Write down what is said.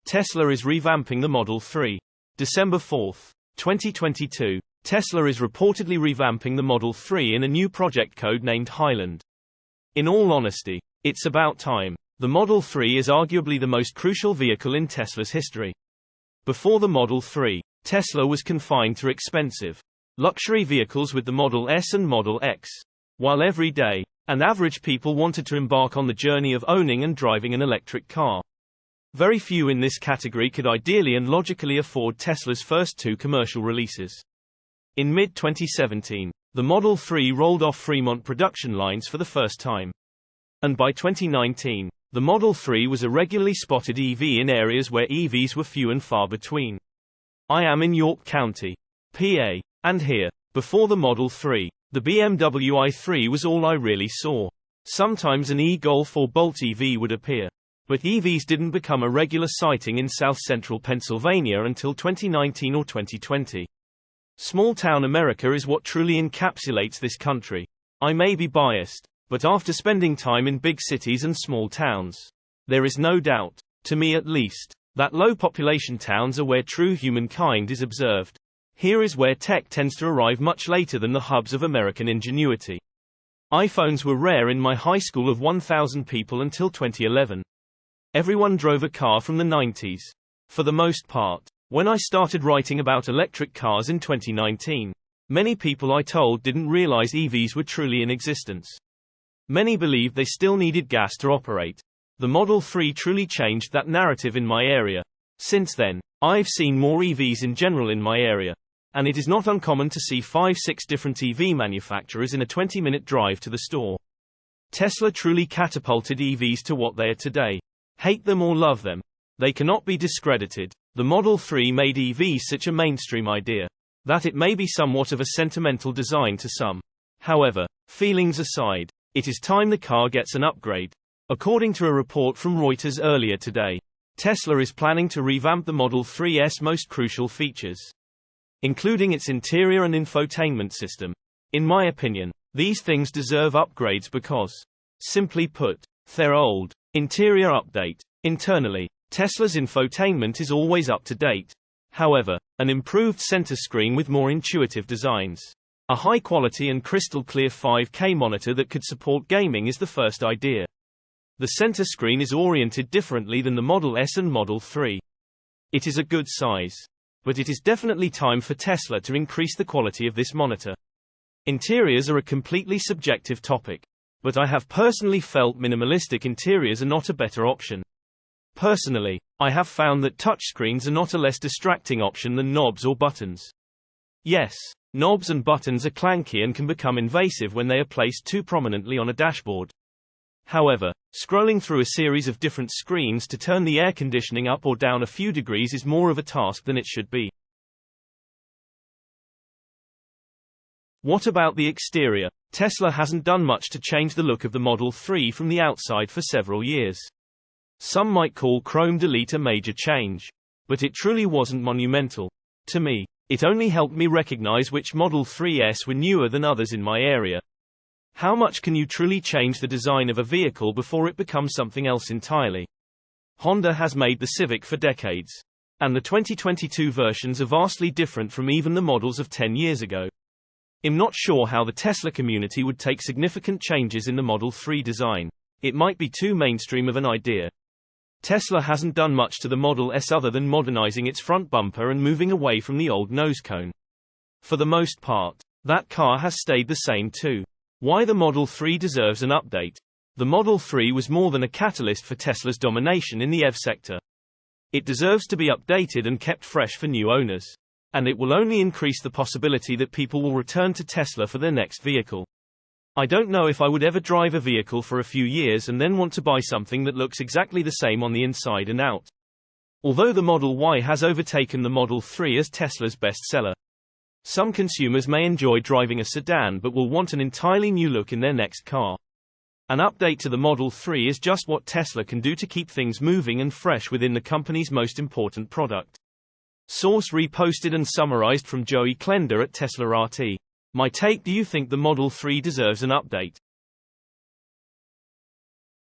Tesla is revamping the Model 3. December 4, 2022. Tesla is reportedly revamping the Model 3 in a new project code named Highland. In all honesty, it's about time. The Model 3 is arguably the most crucial vehicle in Tesla's history. Before the Model 3, Tesla was confined to expensive luxury vehicles with the Model S and Model X. While every day, and average people wanted to embark on the journey of owning and driving an electric car. Very few in this category could ideally and logically afford Tesla's first two commercial releases. In mid-2017, the Model 3 rolled off Fremont production lines for the first time. And by 2019, the Model 3 was a regularly spotted EV in areas where EVs were few and far between. I am in York County, PA, and here, before the Model 3, the BMW i3 was all I really saw. Sometimes an e-Golf or Bolt EV would appear. But EVs didn't become a regular sighting in south-central Pennsylvania until 2019 or 2020. Small-town America is what truly encapsulates this country. I may be biased, but after spending time in big cities and small towns, there is no doubt, to me at least, that low-population towns are where true humankind is observed. Here is where tech tends to arrive much later than the hubs of American ingenuity. iPhones were rare in my high school of 1,000 people until 2011. Everyone drove a car from the 90s. For the most part, when I started writing about electric cars in 2019, many people I told didn't realize EVs were truly in existence. Many believed they still needed gas to operate. The Model 3 truly changed that narrative in my area. Since then, I've seen more EVs in general in my area. And it is not uncommon to see 5-6 different EV manufacturers in a 20-minute drive to the store. Tesla truly catapulted EVs to what they are today. Hate them or love them, they cannot be discredited. The Model 3 made EVs such a mainstream idea that it may be somewhat of a sentimental design to some. However, feelings aside, it is time the car gets an upgrade. According to a report from Reuters earlier today, Tesla is planning to revamp the Model 3's most crucial features, including its interior and infotainment system. In my opinion, these things deserve upgrades because, simply put, they're old. Interior update. Internally, Tesla's infotainment is always up to date. However, an improved center screen with more intuitive designs, a high-quality and crystal-clear 5K monitor that could support gaming is the first idea. The center screen is oriented differently than the Model S and Model 3. It is a good size. But it is definitely time for Tesla to increase the quality of this monitor. Interiors are a completely subjective topic. But I have personally felt minimalistic interiors are not a better option. Personally, I have found that touchscreens are not a less distracting option than knobs or buttons. Yes, knobs and buttons are clanky and can become invasive when they are placed too prominently on a dashboard. However, scrolling through a series of different screens to turn the air conditioning up or down a few degrees is more of a task than it should be. What about the exterior? Tesla hasn't done much to change the look of the Model 3 from the outside for several years. Some might call Chrome Delete a major change. But it truly wasn't monumental. To me, it only helped me recognize which Model 3s were newer than others in my area. How much can you truly change the design of a vehicle before it becomes something else entirely? Honda has made the Civic for decades. And the 2022 versions are vastly different from even the models of 10 years ago. I'm not sure how the Tesla community would take significant changes in the Model 3 design. It might be too mainstream of an idea. Tesla hasn't done much to the Model S other than modernizing its front bumper and moving away from the old nose cone. For the most part, that car has stayed the same too. Why the Model 3 deserves an update? The Model 3 was more than a catalyst for Tesla's domination in the EV sector. It deserves to be updated and kept fresh for new owners. And it will only increase the possibility that people will return to Tesla for their next vehicle. I don't know if I would ever drive a vehicle for a few years and then want to buy something that looks exactly the same on the inside and out. Although the Model Y has overtaken the Model 3 as Tesla's bestseller, some consumers may enjoy driving a sedan but will want an entirely new look in their next car. An update to the Model 3 is just what Tesla can do to keep things moving and fresh within the company's most important product. Source reposted and summarized from Joey Klender at teslarati. My take: do you think the Model 3 deserves an update?